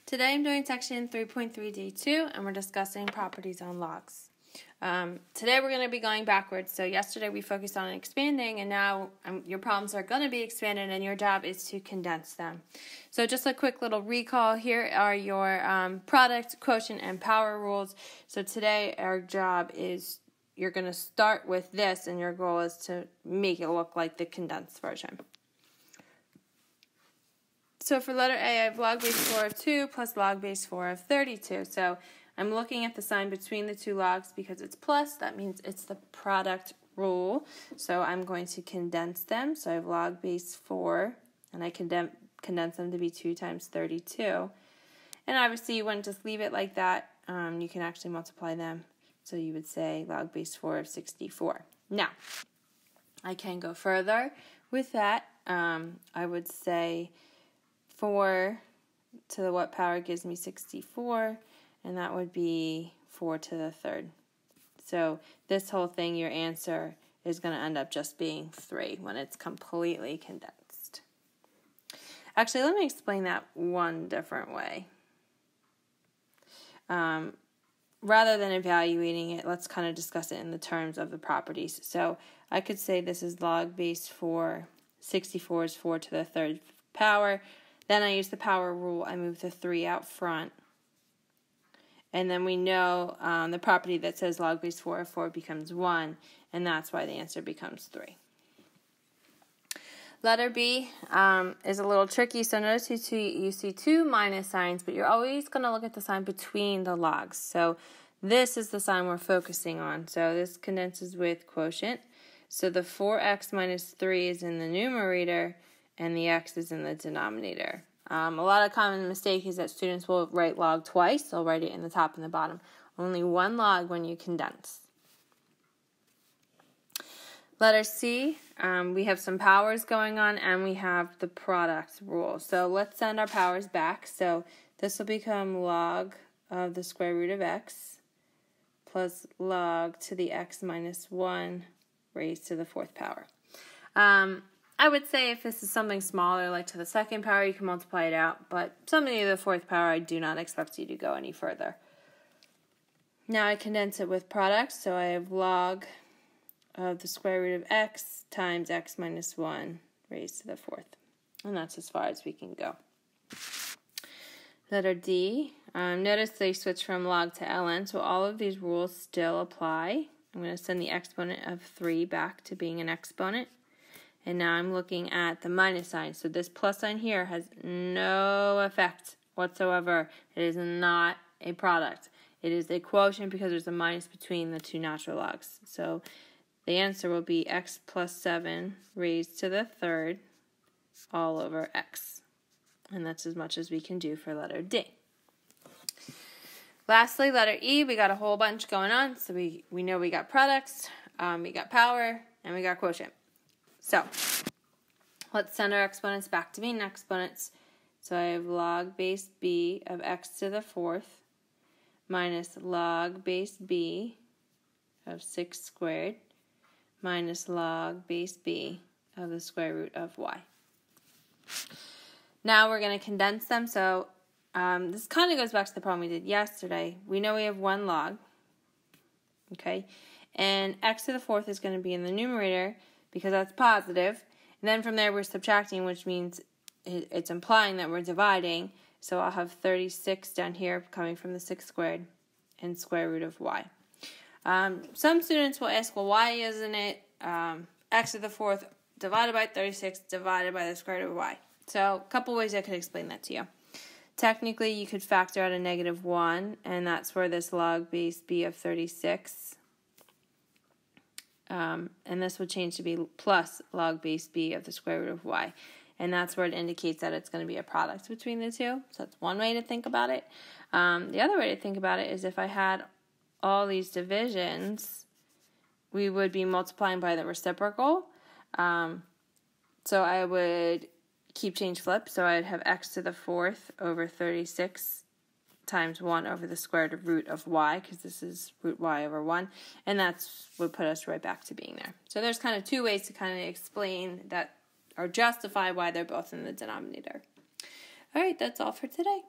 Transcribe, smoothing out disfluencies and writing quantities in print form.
Today I'm doing section 3.3D2 and we're discussing properties on logs. Today we're going to be going backwards. So yesterday we focused on expanding and now your problems are going to be expanded and your job is to condense them. So just a quick little recall, here are your product, quotient, and power rules. So today our job is you're going to start with this and your goal is to make it look like the condensed version. So for letter A, I have log base 4 of 2 plus log base 4 of 32. So I'm looking at the sign between the two logs because it's plus. That means it's the product rule. So I'm going to condense them. So I have log base 4, and I condense them to be 2 times 32. And obviously you wouldn't just leave it like that. You can actually multiply them. So you would say log base 4 of 64. Now, I can go further with that. I would say 4 to the what power gives me 64, and that would be 4 to the third. So this whole thing, your answer is going to end up just being 3 when it's completely condensed. Actually, let me explain that one different way. Rather than evaluating it, let's kind of discuss it in the terms of the properties. So I could say this is log base 4, 64 is 4 to the third power. Then I use the power rule. I move the 3 out front. And then we know the property that says log base 4 of 4 becomes 1, and that's why the answer becomes 3. Letter B is a little tricky. So notice you see two minus signs, but you're always going to look at the sign between the logs. So this is the sign we're focusing on. So this condenses with quotient. So the 4x minus 3 is in the numerator, and the x is in the denominator. A lot of common mistake is that students will write log twice. They'll write it in the top and the bottom. Only one log when you condense. Letter C, we have some powers going on, and we have the product rule. So let's send our powers back. So this will become log of the square root of x plus log to the x minus 1 raised to the 4th power. I would say if this is something smaller, like to the 2nd power, you can multiply it out. But something to the 4th power, I do not expect you to go any further. Now I condense it with products. So I have log of the square root of x times x minus 1 raised to the 4th. And that's as far as we can go. Letter D. Notice they switch from log to ln, so all of these rules still apply. I'm going to send the exponent of 3 back to being an exponent. And now I'm looking at the minus sign. So this plus sign here has no effect whatsoever. It is not a product. It is a quotient because there's a minus between the two natural logs. So the answer will be x plus 7 raised to the third all over x. And that's as much as we can do for letter D. Lastly, letter E, we got a whole bunch going on. So we know we got products, we got power, and we got quotient. So let's send our exponents back to being exponents. So I have log base b of x to the 4th minus log base b of 6 squared minus log base b of the square root of y. Now we're going to condense them. So this kind of goes back to the problem we did yesterday. We know we have one log, okay, and x to the 4th is going to be in the numerator because that's positive. And then from there we're subtracting, which means it's implying that we're dividing. So I'll have 36 down here coming from the 6 squared and square root of y. Some students will ask, well, why isn't it x to the 4th divided by 36 divided by the square root of y? So a couple ways I could explain that to you. Technically, you could factor out a -1, and that's where this log base b of 36 and this would change to be plus log base b of the square root of y. And that's where it indicates that it's going to be a product between the two. So that's one way to think about it. The other way to think about it is if I had all these divisions, we would be multiplying by the reciprocal. So I would keep change flip. So I'd have x to the 4th over 36 times 1 over the square root of y, because this is root y over 1, and that's would put us right back to being there. So there's kind of two ways to kind of explain that or justify why they're both in the denominator. All right, that's all for today.